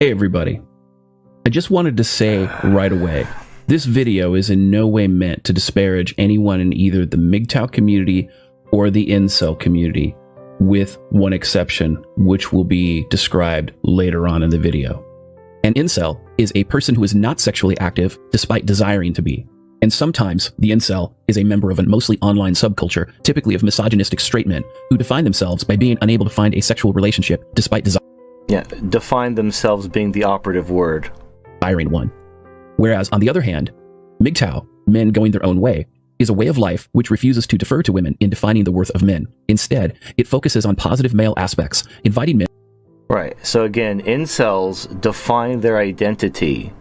Hey everybody, I just wanted to say right away, this video is in no way meant to disparage anyone in either the MGTOW community or the incel community, with one exception, which will be described later on in the video. An incel is a person who is not sexually active despite desiring to be. And sometimes the incel is a member of a mostly online subculture, typically of misogynistic straight men, who define themselves by being unable to find a sexual relationship despite define themselves being the operative word. Desiring one. Whereas, on the other hand, MGTOW, men going their own way, is a way of life which refuses to defer to women in defining the worth of men. Instead, it focuses on positive male aspects, inviting men. Right. So again, incels define their identity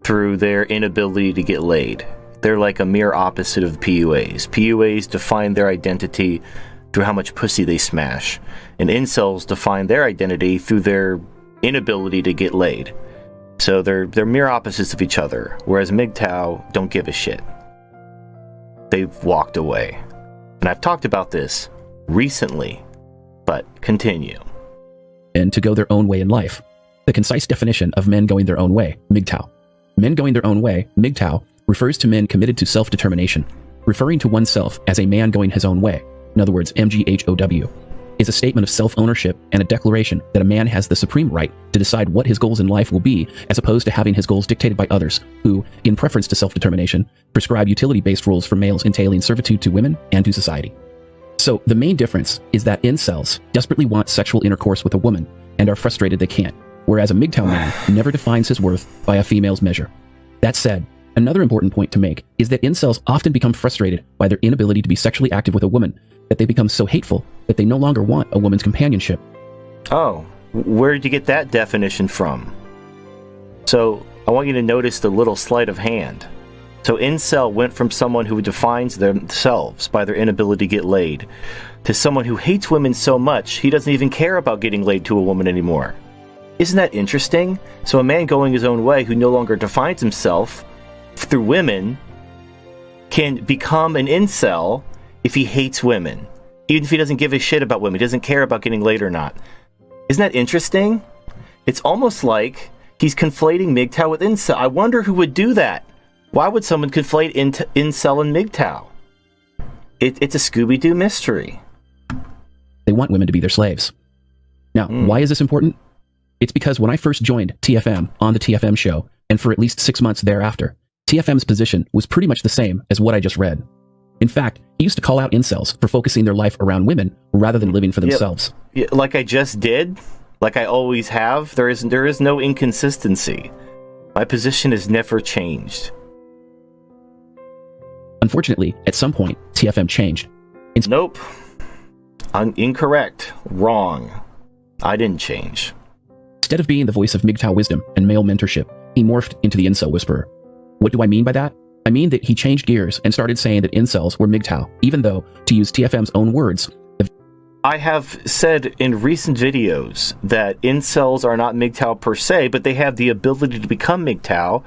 through their inability to get laid. They're like a mere opposite of PUAs. PUAs define their identity through how much pussy they smash, and incels define their identity through their inability to get laid. So they're mere opposites of each other, whereas MGTOW don't give a shit. They've walked away. And I've talked about this recently, but continue. And to go their own way in life. The concise definition of men going their own way, MGTOW. Men going their own way, MGTOW, refers to men committed to self-determination. Referring to oneself as a man going his own way, in other words, MGTOW, is a statement of self-ownership and a declaration that a man has the supreme right to decide what his goals in life will be, as opposed to having his goals dictated by others, who, in preference to self-determination, prescribe utility-based rules for males entailing servitude to women and to society. So, the main difference is that incels desperately want sexual intercourse with a woman and are frustrated they can't, whereas a MGTOW man never defines his worth by a female's measure. That said, another important point to make is that incels often become frustrated by their inability to be sexually active with a woman, that they become so hateful that they no longer want a woman's companionship. Oh, where did you get that definition from? So, I want you to notice the little sleight of hand. So, incel went from someone who defines themselves by their inability to get laid to someone who hates women so much he doesn't even care about getting laid to a woman anymore. Isn't that interesting? So, a man going his own way who no longer defines himself through women can become an incel if he hates women. Even if he doesn't give a shit about women, he doesn't care about getting laid or not. Isn't that interesting? It's almost like he's conflating MGTOW with incel. I wonder who would do that. Why would someone conflate incel and MGTOW? It's a Scooby-Doo mystery. They want women to be their slaves. Now, why is this important? It's because when I first joined TFM on the TFM show, and for at least 6 months thereafter, TFM's position was pretty much the same as what I just read. In fact, he used to call out incels for focusing their life around women rather than living for themselves. Yeah, like I just did, like I always have, there is no inconsistency. My position has never changed. Unfortunately, at some point, TFM changed. Nope. Incorrect. Wrong. I didn't change. Instead of being the voice of MGTOW wisdom and male mentorship, he morphed into the incel whisperer. What do I mean by that? I mean that he changed gears and started saying that incels were MGTOW, even though, to use TFM's own words, I have said in recent videos that incels are not MGTOW per se, but they have the ability to become MGTOW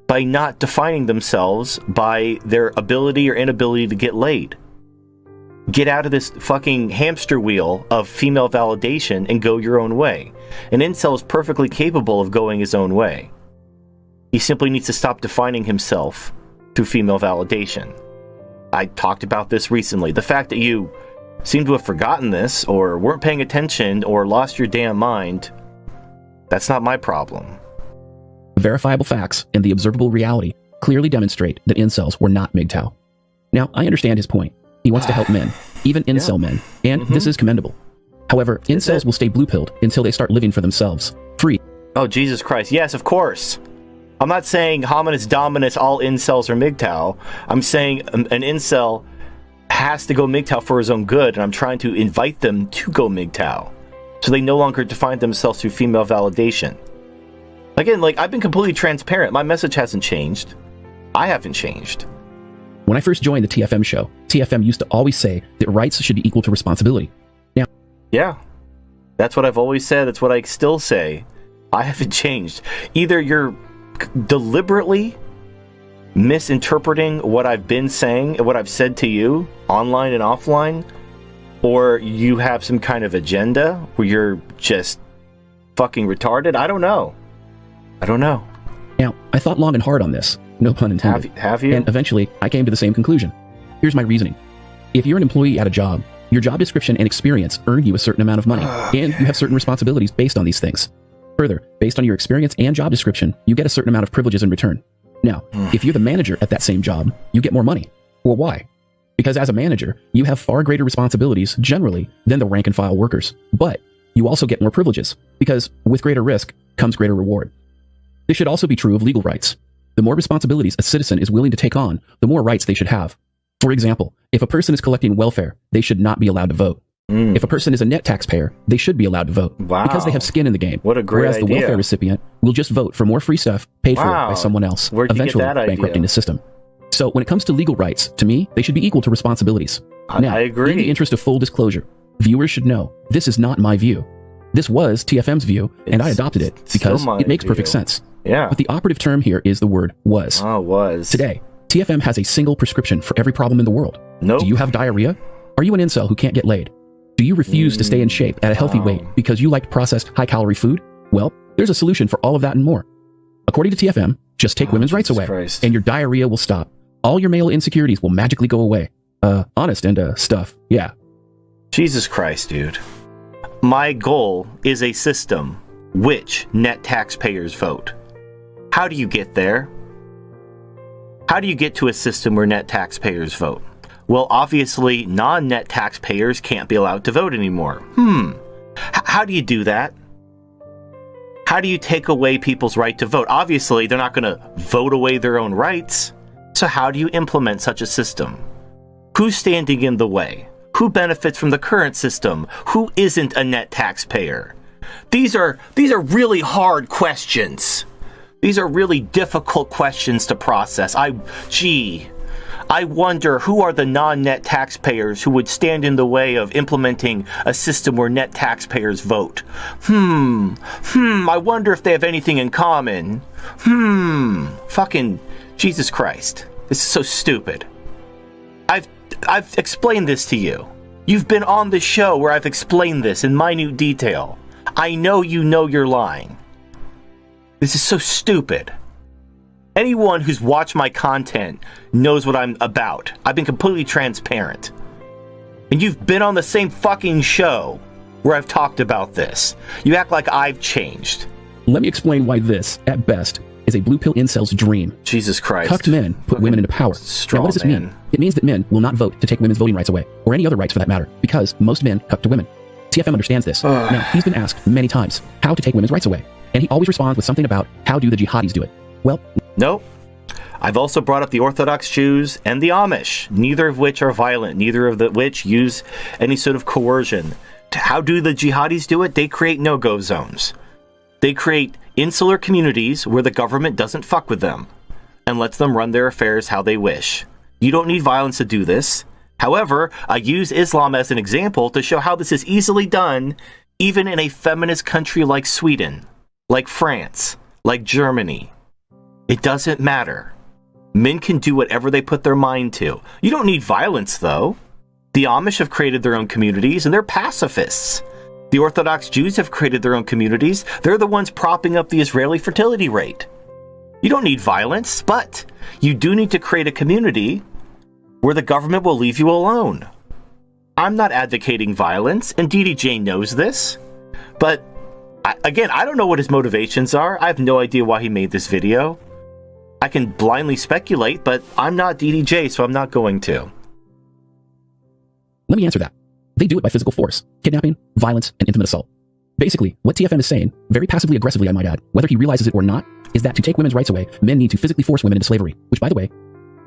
by not defining themselves by their ability or inability to get laid. Get out of this fucking hamster wheel of female validation and go your own way. An incel is perfectly capable of going his own way. He simply needs to stop defining himself through female validation. I talked about this recently. The fact that you seem to have forgotten this, or weren't paying attention, or lost your damn mind, that's not my problem. Verifiable facts and the observable reality clearly demonstrate that incels were not MGTOW. Now, I understand his point. He wants to help men, even incel men, and this is commendable. However, incels will stay blue-pilled until they start living for themselves, free. Oh, Jesus Christ. Yes, of course. I'm not saying hominis dominus, all incels are MGTOW. I'm saying an incel has to go MGTOW for his own good, and I'm trying to invite them to go MGTOW, so they no longer define themselves through female validation. Again, like, I've been completely transparent. My message hasn't changed. I haven't changed. When I first joined the TFM show, TFM used to always say that rights should be equal to responsibility. Now, yeah, that's what I've always said. That's what I still say. I haven't changed. Either you're deliberately misinterpreting what I've been saying and what I've said to you online and offline, or you have some kind of agenda where you're just fucking retarded. I don't know. I don't know. Now, I thought long and hard on this, no pun intended. Have you? And eventually, I came to the same conclusion. Here's my reasoning. If you're an employee at a job, your job description and experience earn you a certain amount of money, and you have certain responsibilities based on these things. Further, based on your experience and job description, you get a certain amount of privileges in return. Now, if you're the manager at that same job, you get more money. Well, why? Because as a manager, you have far greater responsibilities, generally, than the rank-and-file workers. But you also get more privileges, because with greater risk comes greater reward. This should also be true of legal rights. The more responsibilities a citizen is willing to take on, the more rights they should have. For example, if a person is collecting welfare, they should not be allowed to vote. If a person is a net taxpayer, they should be allowed to vote. Wow. Because they have skin in the game. What a great Whereas the idea. welfare recipient will just vote for more free stuff paid for by someone else, Where'd you eventually get that idea? bankrupting the system. So when it comes to legal rights, to me, they should be equal to responsibilities. Now, I agree. In the interest of full disclosure, viewers should know this is not my view. This was TFM's view, and I adopted it because it makes perfect sense. Yeah. But the operative term here is the word was. Oh, was. Today, TFM has a single prescription for every problem in the world. Nope. Do you have diarrhea? Are you an incel who can't get laid? Do you refuse to stay in shape at a healthy weight because you like processed, high-calorie food? Well, there's a solution for all of that and more. According to TFM, just take women's rights away, and your diarrhea will stop. All your male insecurities will magically go away. Honest and stuff, yeah. Jesus Christ, dude. My goal is a system which net taxpayers vote. How do you get there? How do you get to a system where net taxpayers vote? Well, obviously, non-net taxpayers can't be allowed to vote anymore. How do you do that? How do you take away people's right to vote? Obviously, they're not going to vote away their own rights. So how do you implement such a system? Who's standing in the way? Who benefits from the current system? Who isn't a net taxpayer? These are really hard questions. These are really difficult questions to process. I wonder who are the non-net taxpayers who would stand in the way of implementing a system where net taxpayers vote. I wonder if they have anything in common. Fucking Jesus Christ. This is so stupid. I've explained this to you. You've been on the show where I've explained this in minute detail. I know you know you're lying. This is so stupid. Anyone who's watched my content knows what I'm about. I've been completely transparent. And you've been on the same fucking show where I've talked about this. You act like I've changed. Let me explain why this, at best, is a blue pill incel's dream. Jesus Christ. Cucked men put women into power. Now, what does this mean? It means that men will not vote to take women's voting rights away, or any other rights for that matter, because most men cuck to women. TFM understands this. Now, he's been asked many times how to take women's rights away, and he always responds with something about how do the jihadis do it. Well, nope. I've also brought up the Orthodox Jews and the Amish, neither of which are violent, neither of which use any sort of coercion. How do the jihadis do it? They create no-go zones. They create insular communities where the government doesn't fuck with them and lets them run their affairs how they wish. You don't need violence to do this. However, I use Islam as an example to show how this is easily done even in a feminist country like Sweden, like France, like Germany. It doesn't matter. Men can do whatever they put their mind to. You don't need violence, though. The Amish have created their own communities, and they're pacifists. The Orthodox Jews have created their own communities. They're the ones propping up the Israeli fertility rate. You don't need violence, but you do need to create a community where the government will leave you alone. I'm not advocating violence, and DDJ knows this. But, again, I don't know what his motivations are. I have no idea why he made this video. I can blindly speculate, but I'm not DDJ, so I'm not going to. Let me answer that. They do it by physical force, kidnapping, violence, and intimate assault. Basically, what TFM is saying, very passively aggressively I might add, whether he realizes it or not, is that to take women's rights away, men need to physically force women into slavery, which, by the way,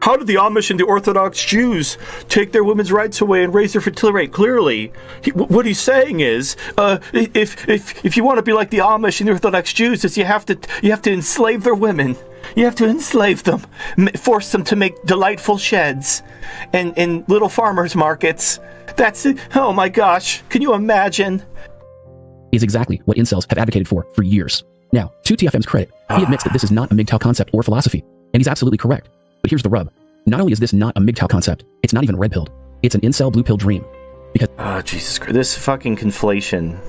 how did the Amish and the Orthodox Jews take their women's rights away and raise their fertility rate? Clearly, what he's saying is, if you want to be like the Amish and the Orthodox Jews, is you have to enslave their women. You have to enslave them, force them to make delightful sheds and little farmers markets. That's it. Oh my gosh, can you imagine? Is exactly what incels have advocated for years. Now, to TFM's credit, he admits that this is not a MGTOW concept or philosophy, and he's absolutely correct. But here's the rub. Not only is this not a MGTOW concept, it's not even red-pilled. It's an incel blue pill dream. Because Jesus Christ, this fucking conflation.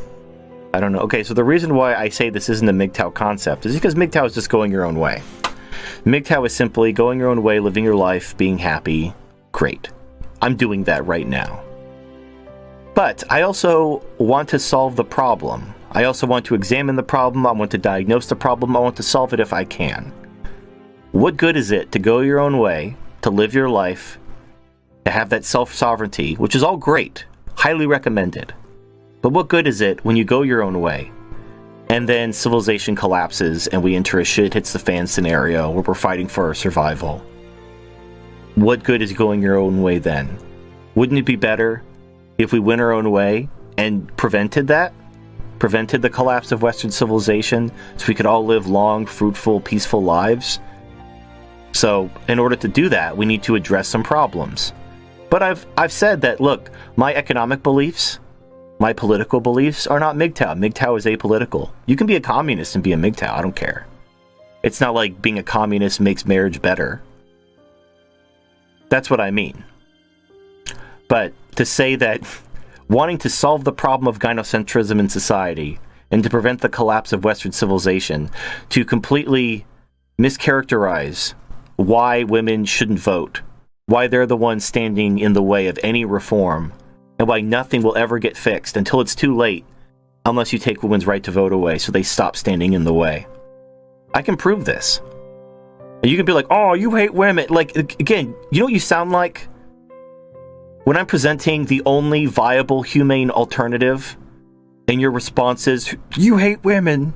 I don't know. Okay, so the reason why I say this isn't a MGTOW concept is because MGTOW is just going your own way. MGTOW is simply going your own way, living your life, being happy. Great. I'm doing that right now. But I also want to solve the problem. I also want to examine the problem. I want to diagnose the problem. I want to solve it if I can. What good is it to go your own way, to live your life, to have that self-sovereignty, which is all great, highly recommended. But what good is it when you go your own way, and then civilization collapses and we enter a shit hits the fan scenario where we're fighting for our survival? What good is going your own way then? Wouldn't it be better if we went our own way and prevented that? Prevented the collapse of Western civilization so we could all live long, fruitful, peaceful lives? So, in order to do that, we need to address some problems. But I've said that, look, my economic beliefs, my political beliefs are not MGTOW. MGTOW is apolitical. You can be a communist and be a MGTOW. I don't care. It's not like being a communist makes marriage better. That's what I mean. But to say that wanting to solve the problem of gynocentrism in society and to prevent the collapse of Western civilization, to completely mischaracterize why women shouldn't vote, why they're the ones standing in the way of any reform, and why nothing will ever get fixed until it's too late, unless you take women's right to vote away so they stop standing in the way. I can prove this. And you can be like, oh, you hate women. Like, again, you know what you sound like? When I'm presenting the only viable humane alternative, and your response is, you hate women.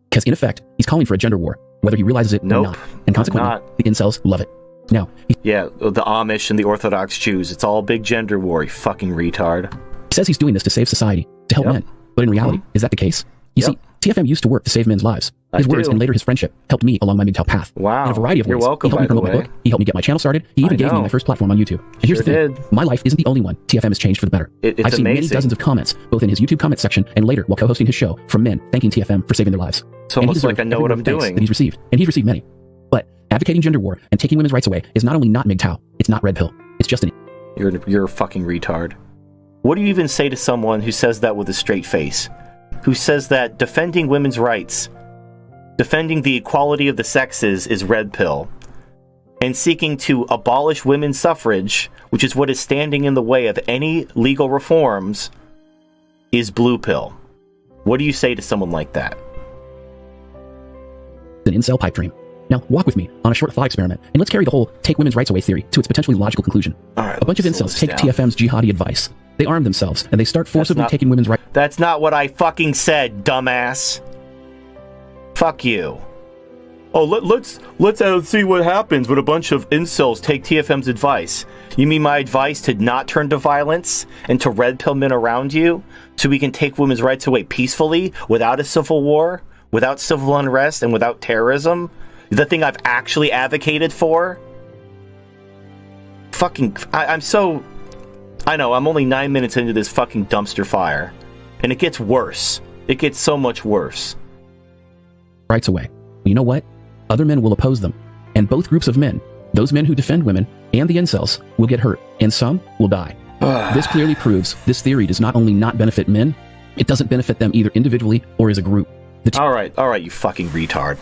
Because in effect, he's calling for a gender war, whether he realizes it or not. And consequently, the incels love it. Now, yeah, the Amish and the Orthodox Jews, it's all big gender war, you fucking retard. He says he's doing this to save society, to help men. But in reality, is that the case? You see, TFM used to work to save men's lives. His words and later his friendship helped me along my MGTOW path. Wow. In a variety of ways. You're welcome, he helped me promote my book. He helped me get my channel started. He even gave me my first platform on YouTube. And here's the thing. My life isn't the only one TFM has changed for the better. I've seen many dozens of comments, both in his YouTube comment section and later while co-hosting his show, from men thanking TFM for saving their lives. It's almost like I know what I'm doing. That he's received. And he's received many. But advocating gender war and taking women's rights away is not only not MGTOW, it's not red pill. It's just an... You're a fucking retard. What do you even say to someone who says that with a straight face? Who says that defending women's rights, defending the equality of the sexes is red pill, and seeking to abolish women's suffrage, which is what is standing in the way of any legal reforms, is blue pill? What do you say to someone like that? An incel pipe dream. Now, walk with me on a short thought experiment, and let's carry the whole take women's rights away theory to its potentially logical conclusion. Right, a bunch of incels take TFM's jihadi advice. They arm themselves, and they start forcibly taking women's rights. That's not what I fucking said, dumbass. Fuck you. Oh, let's see what happens when a bunch of incels take TFM's advice. You mean my advice to not turn to violence and to red pill men around you, so we can take women's rights away peacefully, without a civil war, without civil unrest, and without terrorism? The thing I've actually advocated for? Fucking... I'm so... I know, I'm only 9 minutes into this fucking dumpster fire. And it gets worse. It gets so much worse. Rights away. You know what? Other men will oppose them. And both groups of men, those men who defend women and the incels, will get hurt. And some will die. This clearly proves this theory does not only not benefit men, it doesn't benefit them either individually or as a group. Alright, you fucking retard.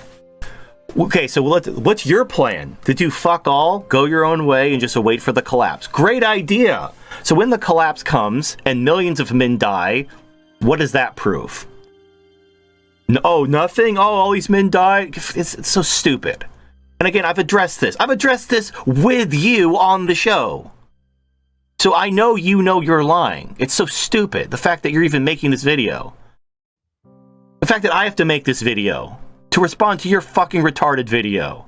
Okay, so what's your plan? To do fuck all, go your own way, and just wait for the collapse? Great idea! So when the collapse comes, and millions of men die, what does that prove? Oh, nothing? Oh, all these men die? It's so stupid. And again, I've addressed this. I've addressed this with you on the show. So I know you know you're lying. It's so stupid, the fact that you're even making this video. The fact that I have to make this video to respond to your fucking retarded video.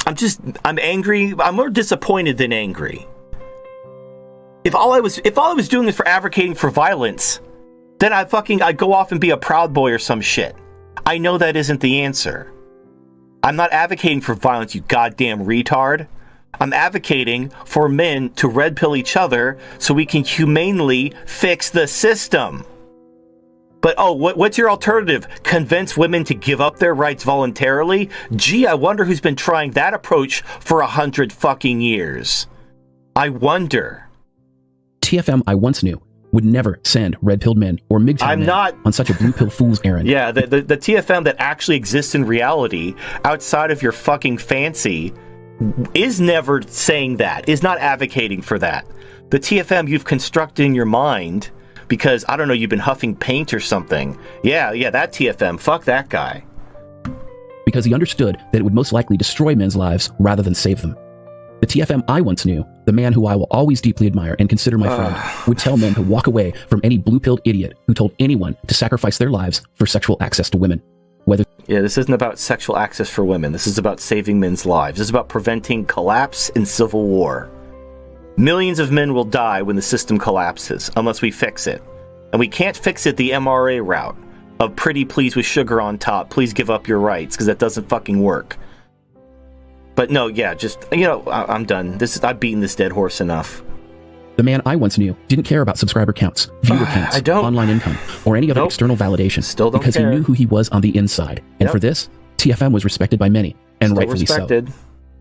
I'm angry. I'm more disappointed than angry. If all I was doing is for advocating for violence, then I'd go off and be a Proud Boy or some shit. I know that isn't the answer. I'm not advocating for violence, you goddamn retard. I'm advocating for men to red pill each other so we can humanely fix the system. But oh, what's your alternative? Convince women to give up their rights voluntarily? Gee, I wonder who's been trying that approach for 100 fucking years. I wonder. TFM I once knew would never send red-pilled men or MGTOW men on such a blue-pill fool's errand. Yeah, the TFM that actually exists in reality, outside of your fucking fancy, is never saying that, is not advocating for that. The TFM you've constructed in your mind because, I don't know, you've been huffing paint or something. Yeah, that TFM, fuck that guy. Because he understood that it would most likely destroy men's lives rather than save them. The TFM I once knew, the man who I will always deeply admire and consider my friend, would tell men to walk away from any blue-pilled idiot who told anyone to sacrifice their lives for sexual access to women. Yeah, this isn't about sexual access for women. This is about saving men's lives. This is about preventing collapse in civil war. Millions of men will die when the system collapses, unless we fix it. And we can't fix it the MRA route of pretty please with sugar on top, please give up your rights, because that doesn't fucking work. But no, yeah, just, I'm done. I've beaten this dead horse enough. The man I once knew didn't care about subscriber counts, viewer counts, online income, or any other external validation. Still don't because care. He knew who he was on the inside. And for this, TFM was respected by many, and rightfully so.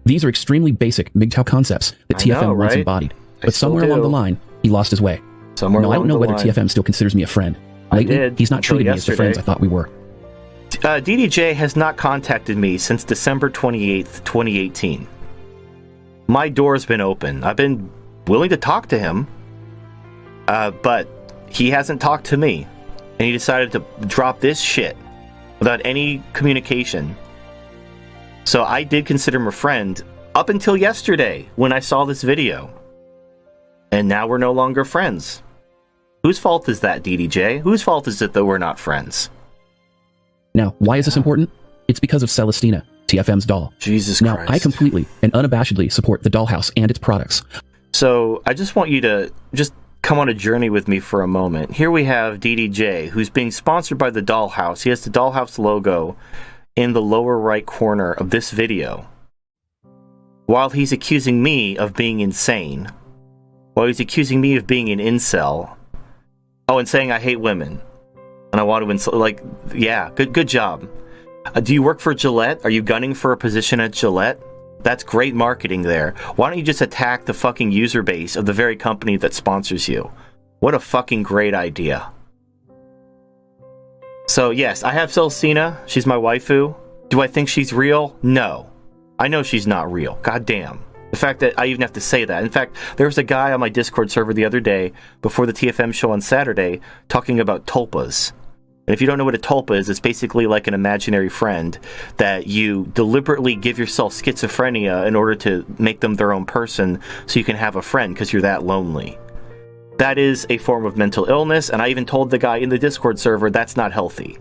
These are extremely basic MGTOW concepts that TFM once embodied. But somewhere along the line, he lost his way. I don't know whether TFM still considers me a friend. Lately, he's not treated me as the friends I thought we were. DDJ has not contacted me since December 28th, 2018. My door's been open. I've been willing to talk to him, but he hasn't talked to me. And he decided to drop this shit without any communication. So I did consider him a friend up until yesterday when I saw this video. And now we're no longer friends. Whose fault is that, DDJ? Whose fault is it that we're not friends? Now, why is this important? It's because of Celestina, TFM's doll. Jesus Now, Christ. I completely and unabashedly support the dollhouse and its products. So, I just want you to just come on a journey with me for a moment. Here we have DDJ, who's being sponsored by the dollhouse. He has the dollhouse logo in the lower right corner of this video. While he's accusing me of being insane. While he's accusing me of being an incel. Oh, and saying I hate women. And I want to insult, like, yeah, good job. Do you work for Gillette? Are you gunning for a position at Gillette? That's great marketing there. Why don't you just attack the fucking user base of the very company that sponsors you? What a fucking great idea. So, yes, I have Celestina. She's my waifu. Do I think she's real? No. I know she's not real. God damn. The fact that I even have to say that. In fact, there was a guy on my Discord server the other day, before the TFM show on Saturday, talking about tulpas. And if you don't know what a tulpa is, it's basically like an imaginary friend that you deliberately give yourself schizophrenia in order to make them their own person so you can have a friend because you're that lonely. That is a form of mental illness, and I even told the guy in the Discord server that's not healthy.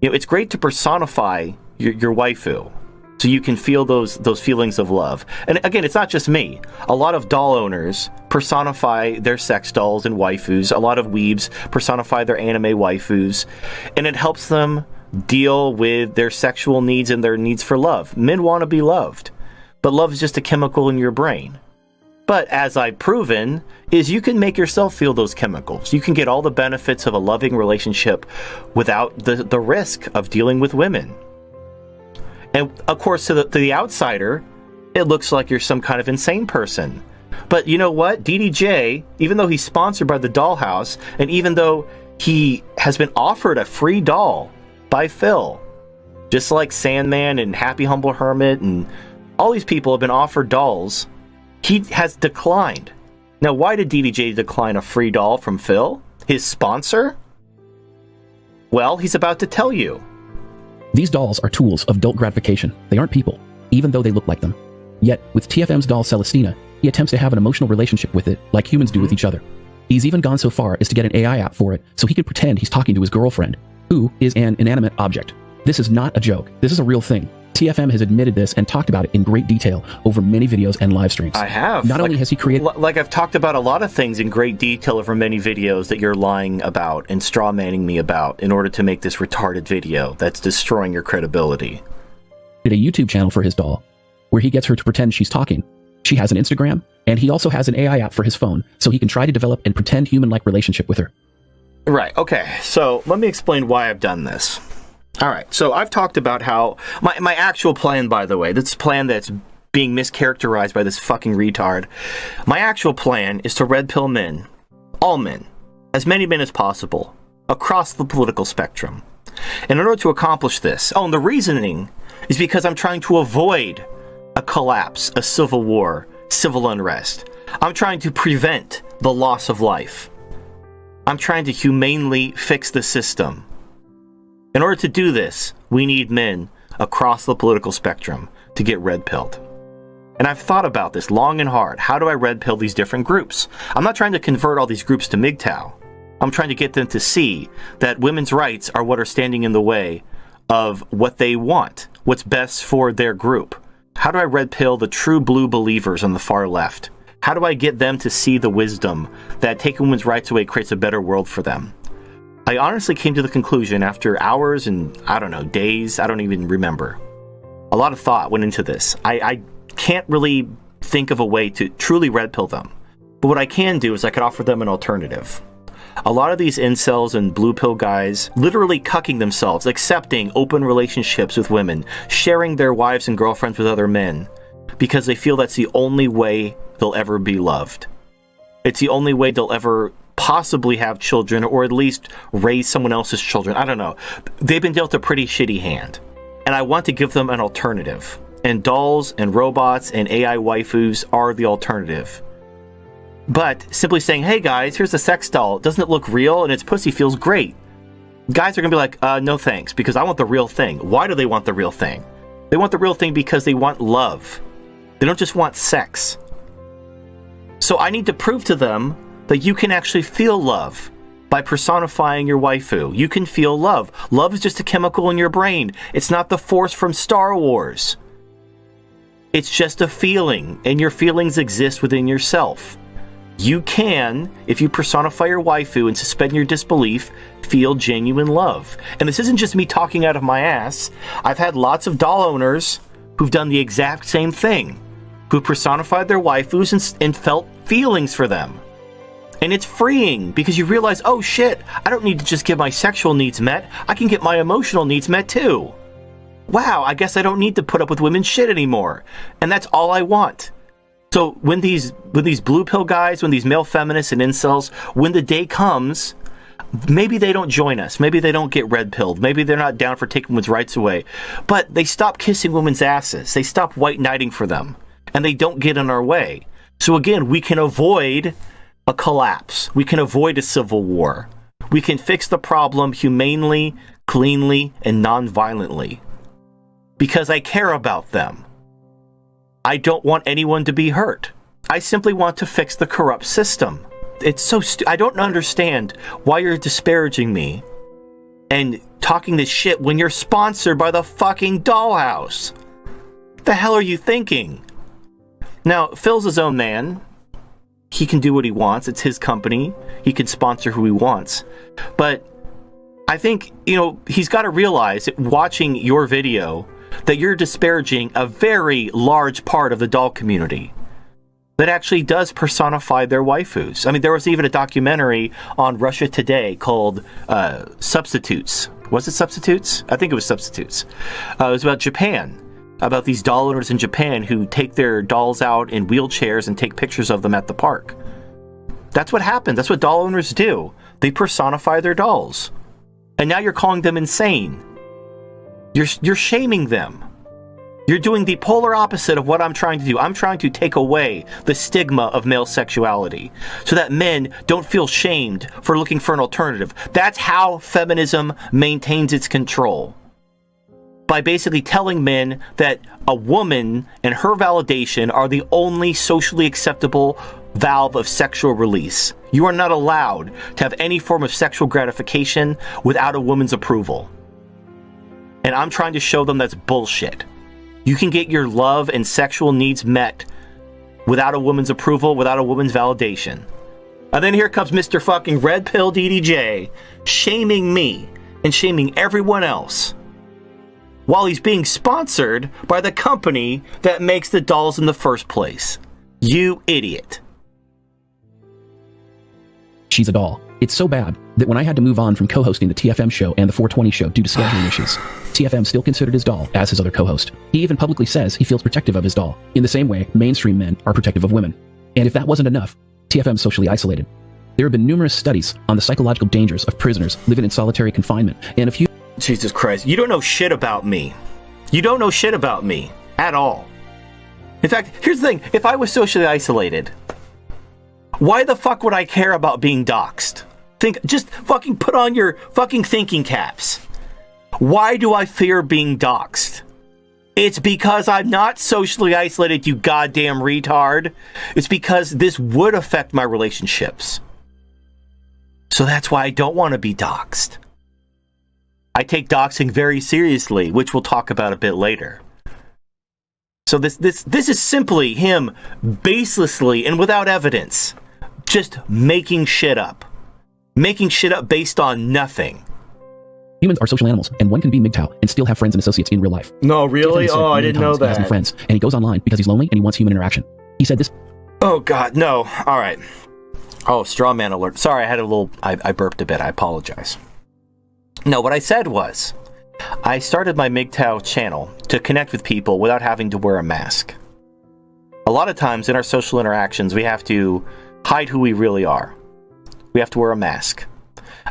It's great to personify your waifu, so you can feel those feelings of love. And again, it's not just me. A lot of doll owners personify their sex dolls and waifus. A lot of weebs personify their anime waifus. And it helps them deal with their sexual needs and their needs for love. Men want to be loved. But love is just a chemical in your brain. But as I've proven, is you can make yourself feel those chemicals. You can get all the benefits of a loving relationship without the risk of dealing with women. And of course, to the outsider, it looks like you're some kind of insane person. But you know what? DDJ, even though he's sponsored by the dollhouse, and even though he has been offered a free doll by Phil, just like Sandman and Happy Humble Hermit, and all these people have been offered dolls, he has declined. Now, why did DDJ decline a free doll from Phil, his sponsor? Well, he's about to tell you. These dolls are tools of adult gratification. They aren't people, even though they look like them. Yet, with TFM's doll Celestina, he attempts to have an emotional relationship with it like humans do with each other. He's even gone so far as to get an AI app for it so he can pretend he's talking to his girlfriend, who is an inanimate object. This is not a joke. This is a real thing. TFM has admitted this and talked about it in great detail over many videos and live streams. I have. Not only has he created... Like I've talked about a lot of things in great detail over many videos that you're lying about and straw-manning me about in order to make this retarded video that's destroying your credibility. A YouTube channel for his doll, where he gets her to pretend she's talking. She has an Instagram, and he also has an AI app for his phone, so he can try to develop and pretend human-like relationship with her. Right, okay. So let me explain why I've done this. Alright, so I've talked about how... My actual plan, by the way, this plan that's being mischaracterized by this fucking retard. My actual plan is to red pill men. All men. as many men as possible across the political spectrum. And in order to accomplish this, and the reasoning is because I'm trying to avoid a collapse, a civil war, civil unrest. I'm trying to prevent the loss of life. I'm trying to humanely fix the system. In order to do this, we need men across the political spectrum to get red-pilled. And I've thought about this long and hard. How do I red-pill these different groups? I'm not trying to convert all these groups to MGTOW. I'm trying to get them to see that women's rights are what are standing in the way of what they want, what's best for their group. How do I red-pill the true blue believers on the far left? How do I get them to see the wisdom that taking women's rights away creates a better world for them? I honestly came to the conclusion after hours and, days, I don't even remember. A lot of thought went into this. I can't really think of a way to truly red pill them. But what I can do is I could offer them an alternative. A lot of these incels and blue pill guys literally cucking themselves, accepting open relationships with women, sharing their wives and girlfriends with other men, because they feel that's the only way they'll ever be loved. It's the only way they'll ever possibly have children, or at least raise someone else's children. I don't know. They've been dealt a pretty shitty hand. And I want to give them an alternative. And dolls and robots and AI waifus are the alternative. But simply saying, hey guys, here's a sex doll. Doesn't it look real? And its pussy feels great. Guys are going to be like, no thanks, because I want the real thing. Why do they want the real thing? They want the real thing because they want love. They don't just want sex. So I need to prove to them that you can actually feel love by personifying your waifu. You can feel love. Love is just a chemical in your brain. It's not the Force from Star Wars. It's just a feeling, and your feelings exist within yourself. You can, if you personify your waifu and suspend your disbelief, feel genuine love. And this isn't just me talking out of my ass. I've had lots of doll owners who've done the exact same thing, who personified their waifus and felt feelings for them. And it's freeing, because you realize, oh shit, I don't need to just get my sexual needs met, I can get my emotional needs met too. Wow, I guess I don't need to put up with women's shit anymore. And that's all I want. So when these blue pill guys, when these male feminists and incels, when the day comes, maybe they don't join us. Maybe they don't get red pilled. Maybe they're not down for taking women's rights away. But they stop kissing women's asses. They stop white knighting for them. And they don't get in our way. So again, we can avoid a collapse. We can avoid a civil war. We can fix the problem humanely, cleanly, and non-violently. Because I care about them. I don't want anyone to be hurt. I simply want to fix the corrupt system. It's so I don't understand why you're disparaging me and talking this shit when you're sponsored by the fucking dollhouse. The hell are you thinking? Now, Phil's his own man. He can do what he wants. It's his company. He can sponsor who he wants. But I think, he's got to realize that watching your video that you're disparaging a very large part of the doll community that actually does personify their waifus. I mean, there was even a documentary on Russia Today called Substitutes. Was it Substitutes? I think it was Substitutes. It was about Japan, about these doll owners in Japan who take their dolls out in wheelchairs and take pictures of them at the park. That's what happens. That's what doll owners do. They personify their dolls. And now you're calling them insane. You're shaming them. You're doing the polar opposite of what I'm trying to do. I'm trying to take away the stigma of male sexuality so that men don't feel shamed for looking for an alternative. That's how feminism maintains its control. By basically telling men that a woman and her validation are the only socially acceptable valve of sexual release. You are not allowed to have any form of sexual gratification without a woman's approval. And I'm trying to show them that's bullshit. You can get your love and sexual needs met without a woman's approval, without a woman's validation. And then here comes Mr. fucking Red Pill DDJ shaming me and shaming everyone else while he's being sponsored by the company that makes the dolls in the first place. You idiot. She's a doll. It's so bad that when I had to move on from co-hosting the TFM show and the 420 show due to scheduling issues, TFM still considered his doll as his other co-host. He even publicly says he feels protective of his doll, in the same way mainstream men are protective of women. And if that wasn't enough, TFM's socially isolated. There have been numerous studies on the psychological dangers of prisoners living in solitary confinement, and a few... Jesus Christ, you don't know shit about me. You don't know shit about me at all. In fact, here's the thing. If I was socially isolated, why the fuck would I care about being doxxed? Just fucking put on your fucking thinking caps. Why do I fear being doxxed? It's because I'm not socially isolated, you goddamn retard. It's because this would affect my relationships. So that's why I don't want to be doxxed. I take doxing very seriously, which we'll talk about a bit later. So this is simply him baselessly and without evidence just making shit up. Making shit up based on nothing. Humans are social animals, and one can be MGTOW and still have friends and associates in real life. No, really? Oh, I didn't know that. He has no friends, and he goes online because he's lonely and he wants human interaction. He said this... Oh, God, no. All right. Oh, straw man alert. Sorry, I had a little... I burped a bit. I apologize. No, what I said was, I started my MGTOW channel to connect with people without having to wear a mask. A lot of times in our social interactions, we have to hide who we really are. We have to wear a mask.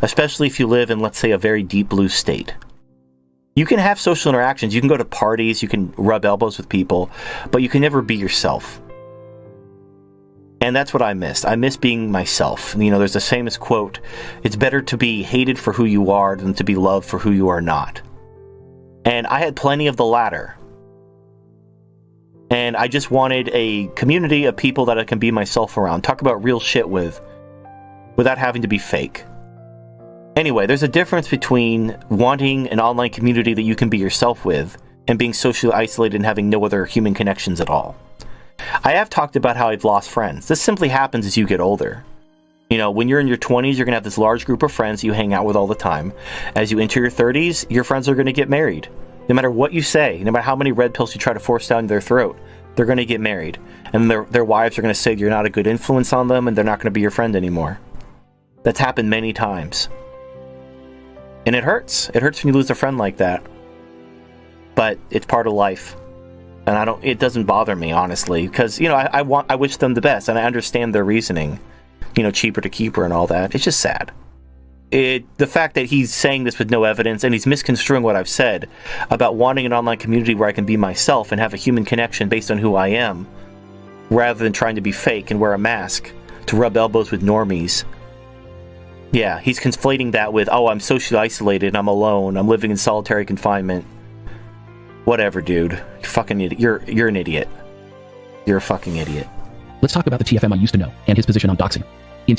Especially if you live in, let's say, a very deep blue state. You can have social interactions, you can go to parties, you can rub elbows with people, but you can never be yourself. And that's what I missed. I miss being myself. You know, there's this famous quote, it's better to be hated for who you are than to be loved for who you are not. And I had plenty of the latter. And I just wanted a community of people that I can be myself around, talk about real shit with, without having to be fake. Anyway, there's a difference between wanting an online community that you can be yourself with and being socially isolated and having no other human connections at all. I have talked about how I've lost friends. This simply happens as you get older. You know, when you're in your 20s, you're going to have this large group of friends you hang out with all the time. As you enter your 30s, your friends are going to get married. No matter what you say, no matter how many red pills you try to force down their throat, they're going to get married. And their wives are going to say you're not a good influence on them and they're not going to be your friend anymore. That's happened many times. And it hurts. It hurts when you lose a friend like that. But it's part of life. And it doesn't bother me, honestly, because, you know, I wish them the best and I understand their reasoning. You know, cheaper to keep her and all that. It's just sad. The fact that he's saying this with no evidence and he's misconstruing what I've said about wanting an online community where I can be myself and have a human connection based on who I am, rather than trying to be fake and wear a mask to rub elbows with normies. Yeah, he's conflating that with, oh, I'm socially isolated, I'm alone, I'm living in solitary confinement. Whatever, dude. You're fucking idiot. You're an idiot. You're a fucking idiot. Let's talk about the TFM I used to know and his position on doxing. In